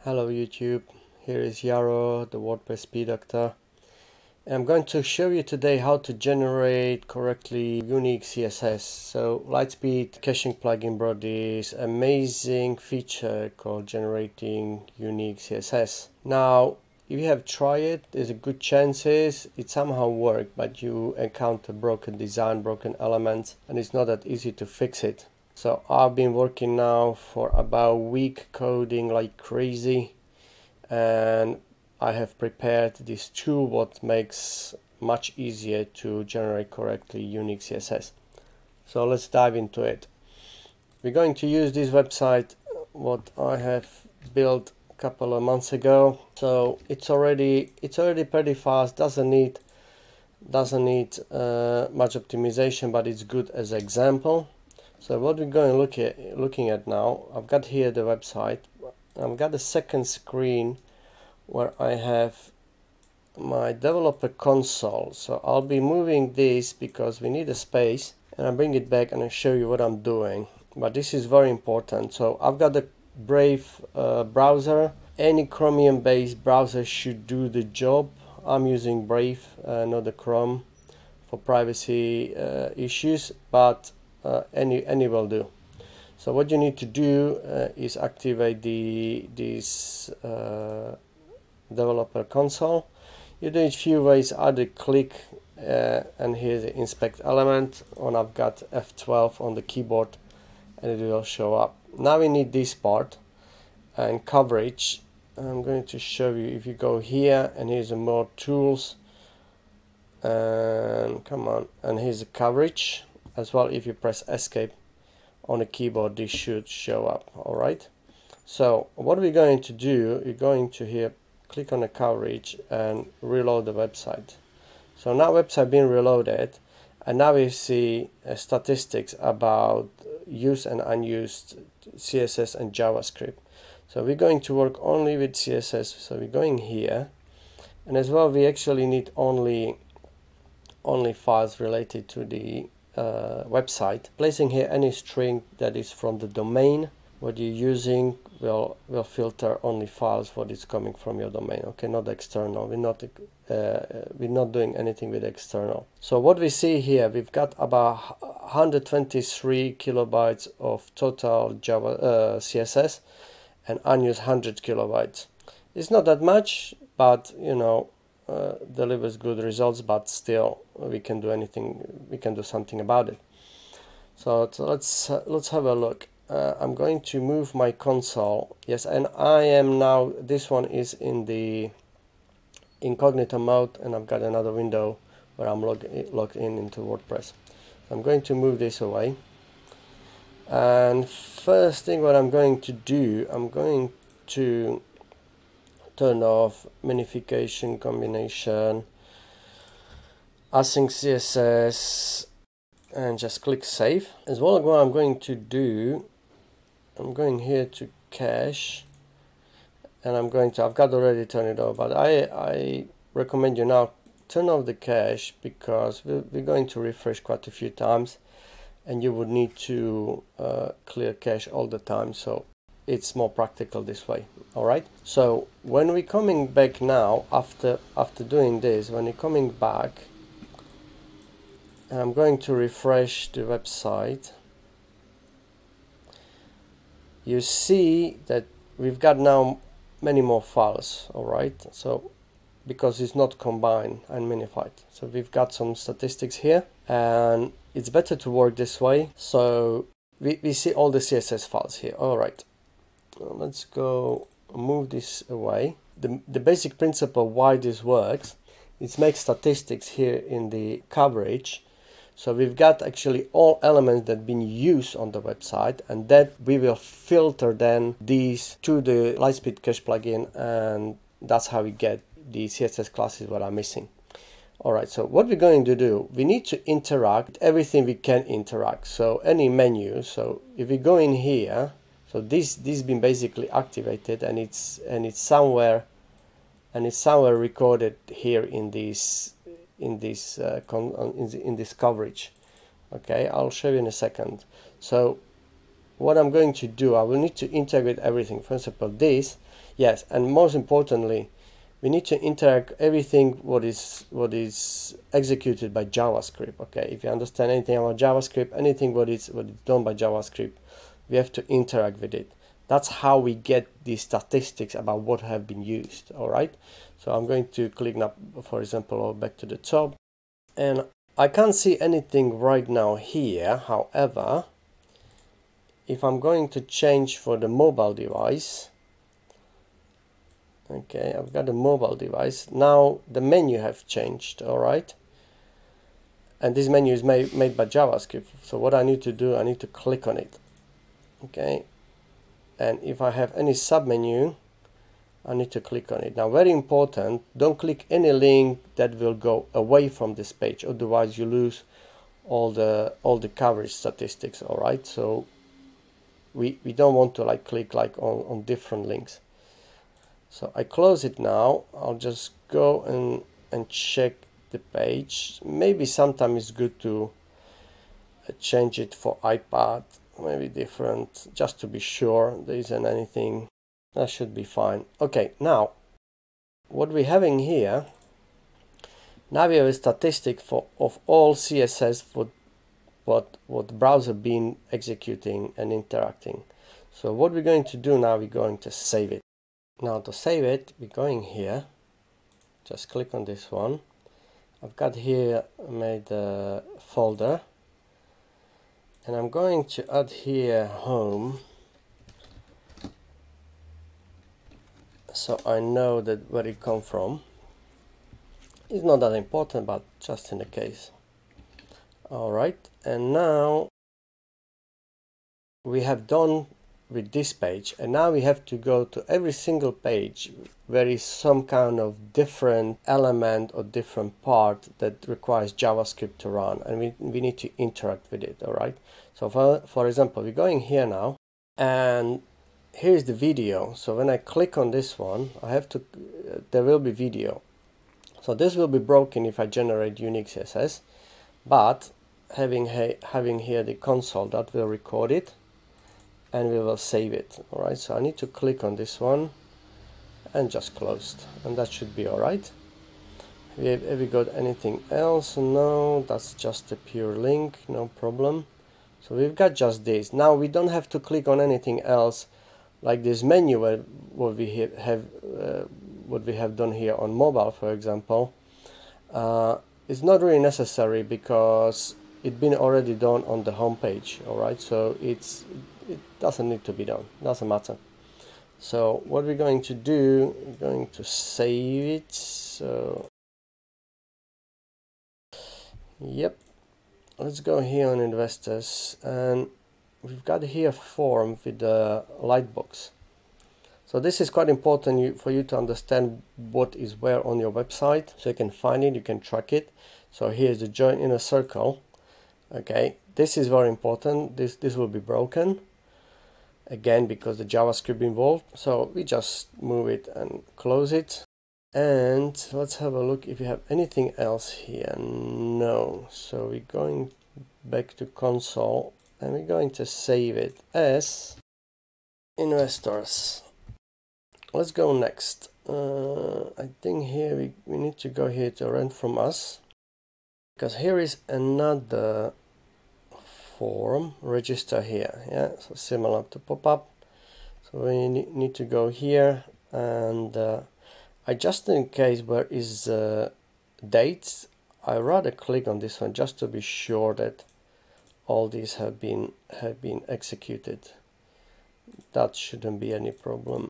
Hello YouTube, here is Yaro, the WordPress speed doctor. I'm going to show you today how to generate correctly unique CSS. So Litespeed caching plugin brought this amazing feature called generating unique CSS. Now, if you have tried it, there's a good chances it somehow worked, but you encounter broken design, broken elements, and it's not that easy to fix it. So I've been working now for about a week coding like crazy, and I have prepared this tool what makes much easier to generate correctly unique CSS. So let's dive into it. We're going to use this website what I have built a couple of months ago. So it's already pretty fast, doesn't need much optimization, but it's good as an example. So what we're going to looking at now, I've got here the website. I've got a second screen where I have my developer console. So I'll be moving this because we need a space, and I'll bring it back and I'll show you what I'm doing. But this is very important. So I've got the Brave browser. Any Chromium based browser should do the job. I'm using Brave, not the Chrome, for privacy issues, but any will do. So what you need to do is activate this developer console. You do it a few ways. Either click and here's the inspect element, and I've got F12 on the keyboard and it will show up. Now we need this part and coverage. I'm going to show you. If you go here and here's a more tools, and come on, and here's the coverage as well. If you press escape on the keyboard, this should show up. All right, so what we're going to do, you're going to here click on the coverage and reload the website. So now website being reloaded, and now we see statistics about used and unused CSS and JavaScript. So we're going to work only with CSS. So we're going here, and as well we actually need only files related to the website. Placing here any string that is from the domain what you're using will filter only files what is coming from your domain. Okay, not external. We're not doing anything with external. So what we see here, we've got about 123 kilobytes of total Java CSS and unused 100 kilobytes. It's not that much, but you know, delivers good results, but still we can do something about it. So let's have a look. I'm going to move my console. Yes, and I am now, this one is in the incognito mode, and I've got another window where I'm logged in into WordPress. So I'm going to move this away, and first thing what I'm going to do, I'm going to turn off minification, combination, async CSS, and just click save. As well, what I'm going to do, I'm going here to cache, and I've got already turned it off, but I recommend you now turn off the cache, because we're going to refresh quite a few times, and you would need to clear cache all the time. So it's more practical this way. All right, so when we're coming back now, after doing this, when you're coming back, I'm going to refresh the website. You see that we've got now many more files. All right, so because it's not combined and minified, so we've got some statistics here, and it's better to work this way. So we see all the CSS files here. All right, let's go move this away. The basic principle why this works, it makes statistics here in the coverage. So we've got actually all elements that have been used on the website, and that we will filter then these to the Litespeed cache plugin, and that's how we get the CSS classes what are missing. All right, so what we're going to do, we need to interact with everything we can interact. So any menu, so if we go in here, so this been basically activated, and it's somewhere recorded here in this coverage. Okay, I'll show you in a second. So what I'm going to do, I will need to integrate everything. For example, this Yes, and most importantly, we need to interact everything what is executed by JavaScript. Okay, if you understand anything about JavaScript, anything what is done by JavaScript, we have to interact with it. That's how we get the statistics about what have been used. All right, so I'm going to click now, for example, back to the top, and I can't see anything right now here. However, if I'm going to change for the mobile device, okay, I've got a mobile device now. The menu have changed. All right, and this menu is made by JavaScript. So what I need to do, I need to click on it. Okay, and if I have any submenu, I need to click on it. Now, very important, don't click any link that will go away from this page, otherwise you lose all the coverage statistics. All right, so we don't want to like click like on different links. So I close it now. I'll just go and check the page. Maybe sometimes it's good to change it for iPad, maybe different, just to be sure there isn't anything. That should be fine. Okay, now what we're having here, now we have a statistic of all CSS for what browser been executing and interacting. So what we're going to do now, we're going to save it. Now to save it, we're going here, just click on this one. I've got here made a folder, and I'm going to add here home, so I know that where it come from. It's not that important, but just in the case. All right, and now we have done with this page, and now we have to go to every single page where is some kind of different element or different part that requires JavaScript to run, and we need to interact with it. All right, so for example, we're going here now, and here's the video. So when I click on this one, I have to there will be video. So this will be broken if I generate unique CSS, but having here the console, that will record it and we will save it. All right, so I need to click on this one and just closed, and that should be all right. Have we got anything else? No, that's just a pure link, no problem. So we've got just this. Now we don't have to click on anything else like this menu where what we have done here on mobile, for example. It's not really necessary because it's been already done on the home page. All right, so it doesn't need to be done, doesn't matter. So what we're going to do, we're going to save it. So yep, let's go here on investors, and we've got here form with the lightbox. So this is quite important for you to understand what is where on your website, so you can find it, you can track it. So here's the join inner circle. Okay, this is very important. This will be broken again because the JavaScript involved. So we just move it and close it. And let's have a look if you have anything else here. No. So we're going back to console and we're going to save it as investors. Let's go next. I think here we need to go here to rent from us, because here is another form, register here. Yeah, so similar to pop up. So we need to go here, and I just in case where is dates, I rather click on this one just to be sure that all these have been executed. That shouldn't be any problem.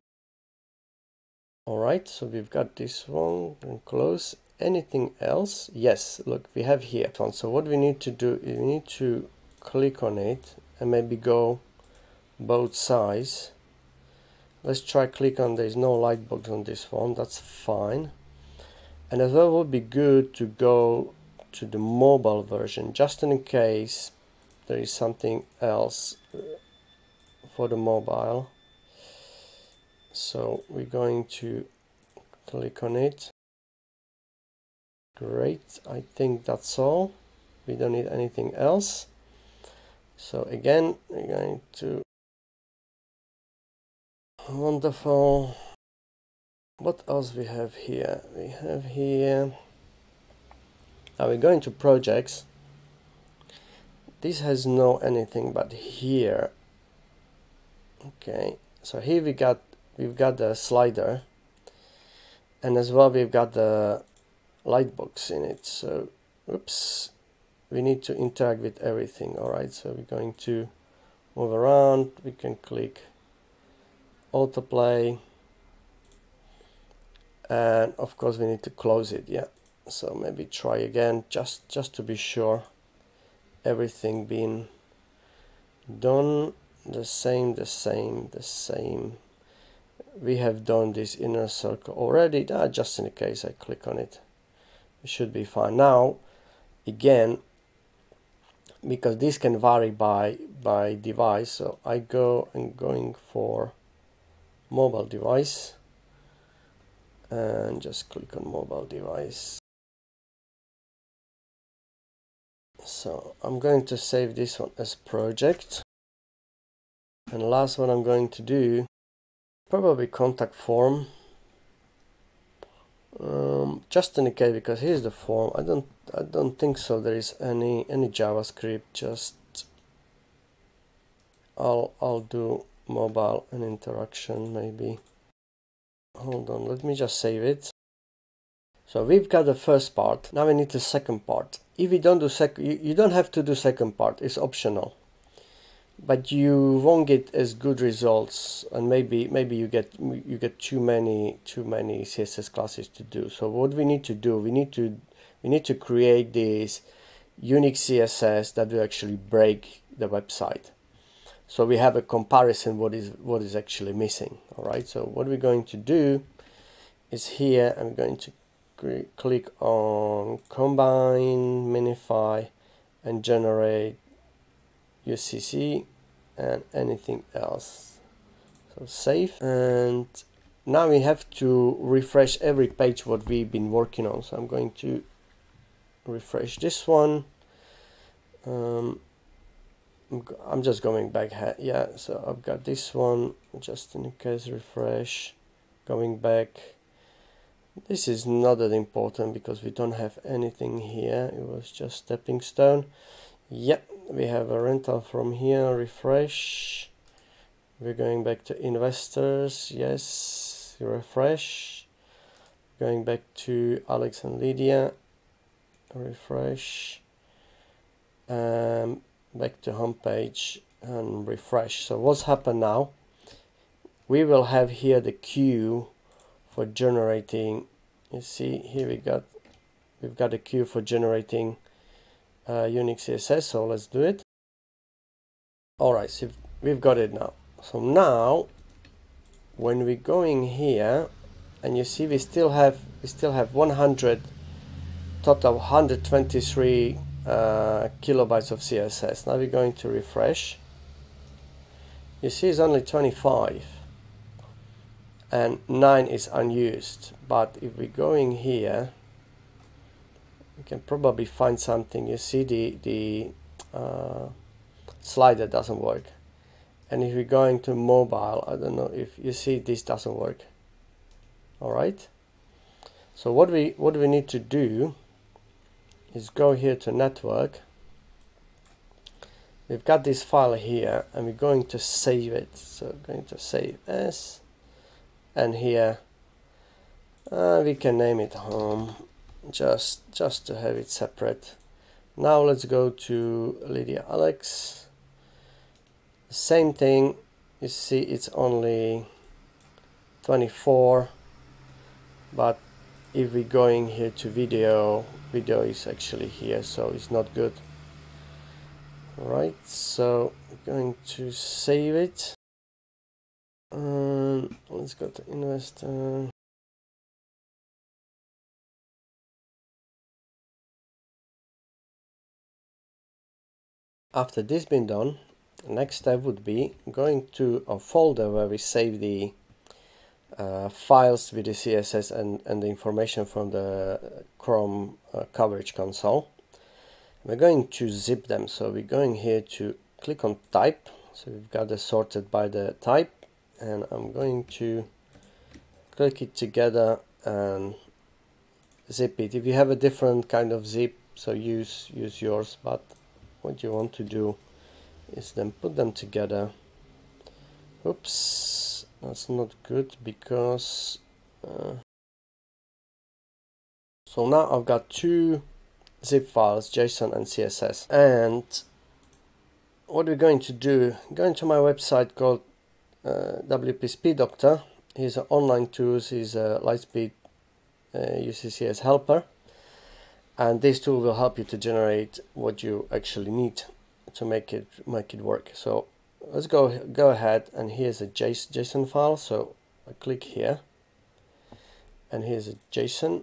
All right, so we've got this one and close. Anything else? Yes, look, we have here one. So what we need to do is we need to click on it and maybe go both sides. Let's try click on, there's no lightbox on this one, that's fine. And as well, it would be good to go to the mobile version just in case there is something else for the mobile. So we're going to click on it. Great, I think that's all. We don't need anything else. So again, we're going to, wonderful. what else we have here? We have here, now we go into projects. This has no anything but here. Okay, so here we've got the slider, and as well we've got the light box in it. So oops, we need to interact with everything. All right, so we're going to move around. We can click autoplay, and of course we need to close it. Yeah, so maybe try again, just to be sure everything being done. The same. We have done this inner circle already. Just in case I click on it, it should be fine. Now again, because this can vary by device, so I'm going for mobile device and just click on mobile device. So I'm going to save this one as project, and last one I'm going to do probably contact form, just in case, because here's the form. I don't think so there is any JavaScript. Just I'll do mobile and interaction maybe. Hold on, let me just save it. So we've got the first part. Now we need the second part. If you don't do you don't have to do second part, it's optional, but you won't get as good results, and maybe you get too many CSS classes to do. So what we need to do, we need to create this unique CSS that will actually break the website. So we have a comparison what is actually missing. All right, so what we're going to do is here I'm going to click on combine, minify, and generate UCC and anything else. So save, and now we have to refresh every page what we've been working on. So I'm going to refresh this one. I'm just going back. Yeah, so I've got this one, just in case. Refresh, going back. This is not that important because we don't have anything here. It was just stepping stone. Yep, we have a rental from here. Refresh. We're going back to investors. Yes, refresh. Going back to Alex and Lydia. Refresh. Back to homepage and refresh. So what's happened now? We will have here the queue for generating. You see here we've got a queue for generating unique CSS. So let's do it. All right, so we've got it now. So now when we're going here, and you see we still have 100 total, 123 kilobytes of CSS. Now we're going to refresh. You see it's only 25 and 9 is unused, but if we go in here we can probably find something. You see the slider doesn't work, and if we're going to mobile, I don't know if you see this doesn't work. All right, so what we need to do is go here to network. We've got this file here and we're going to save it. So going to save as, and here we can name it home, just to have it separate. Now let's go to Lydia Alex. Same thing. You see it's only 24, but if we're going here to video is actually here, so it's not good. All right, so we're going to save it. Let's go to investor. After this been done, the next step would be going to a folder where we save the files with the CSS and the information from the Chrome coverage console. We're going to zip them, so we're going here to click on type. So we've got it sorted by the type, and I'm going to click it together and zip it. If you have a different kind of zip, so use yours, but what you want to do is then put them together. Oops, that's not good, because so now I've got two zip files, JSON and CSS, and what we're going to do, go into my website called WP Speed Doctor. He's an online tools, he's a Litespeed UCSS helper, and this tool will help you to generate what you actually need to make it work. So let's go ahead, and here's a JSON file. So I click here, and here's a JSON,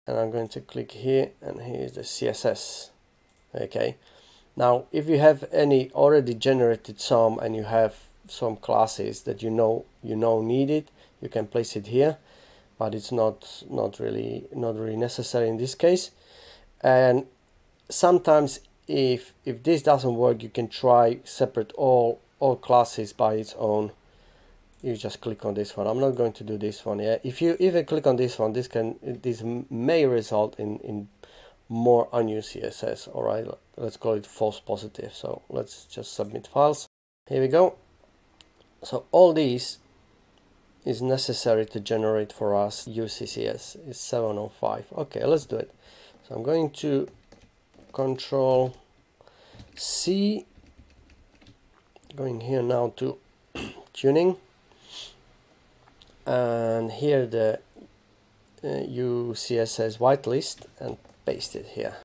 and I'm going to click here, and here's the CSS. Okay, now if you have any already generated some, and you have some classes that you know need it, you can place it here, but it's not really necessary in this case. And sometimes if this doesn't work, you can try separate all classes by its own. You just click on this one. I'm not going to do this one. Yeah, if you even click on this one, this may result in more unused CSS. All right, let's call it false positive. So let's just submit files. Here we go. So all these is necessary to generate for us UCSS. It's 705. Okay, let's do it. So I'm going to Control C, going here now to tuning, and here the UCSS whitelist, and paste it here.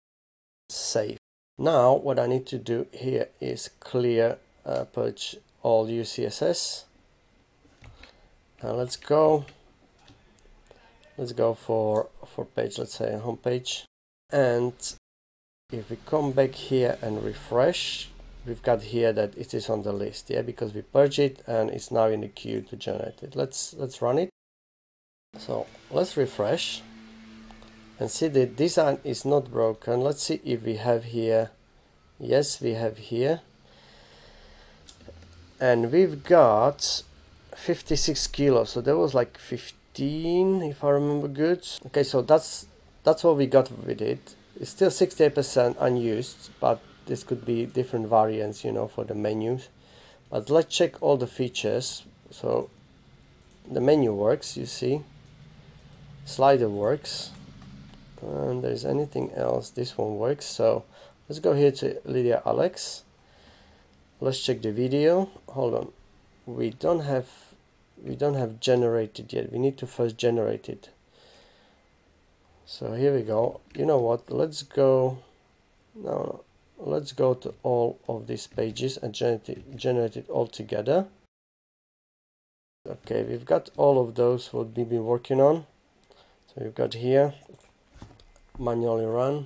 Save. Now what I need to do here is clear purge all UCSS. Now let's go for page, let's say home page, and if we come back here and refresh, we've got here that it is on the list, yeah, because we purge it and it's now in the queue to generate it. Let's run it. So let's refresh and see the design is not broken. Let's see if we have here. Yes, we have here, and we've got 56 kilos, so there was like 15 if I remember good. Okay, so that's what we got with it. It's still 68% unused, but this could be different variants, you know, for the menus. But let's check all the features. So the menu works, you see, slider works, and there's anything else, this one works. So let's go here to Lydia Alex. Let's check the video. Hold on, we don't have generated yet. We need to first generate it. So here we go. You know what, let's go let's go to all of these pages and generate it all together. Okay, we've got all of those what we've been working on. So we've got here manually run.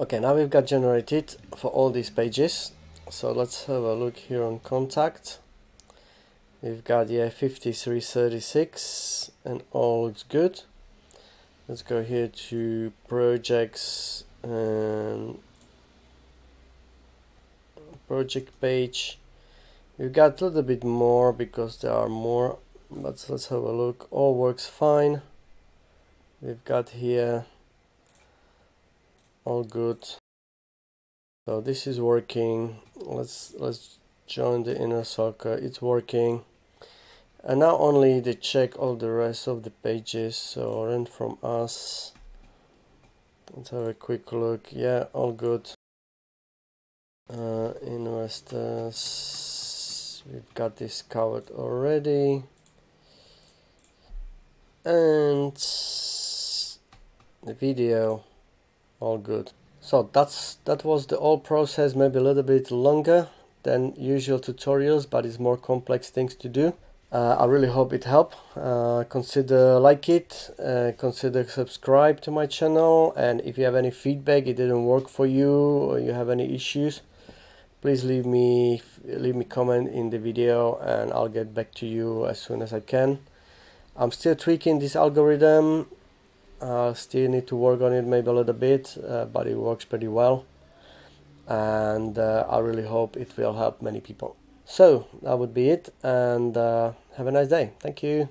Okay, now we've got generated for all these pages. So let's have a look here on contact. We've got 5336 and all looks good. Let's go here to projects and project page. We've got a little bit more because there are more, but let's have a look. All works fine. We've got here all good. So this is working. Let's join the inner circle. It's working. And now only they check all the rest of the pages. So rent from us. Let's have a quick look. Yeah, all good. Investors, we've got this covered already. And the video, all good. So that was the whole process, maybe a little bit longer than usual tutorials, but it's more complex things to do. I really hope it helped. Consider like it, consider subscribe to my channel, and if you have any feedback, it didn't work for you, or you have any issues, please leave me comment in the video, and I'll get back to you as soon as I can. I'm still tweaking this algorithm. Still need to work on it maybe a little bit, but it works pretty well, and I really hope it will help many people. So that would be it, and have a nice day. Thank you.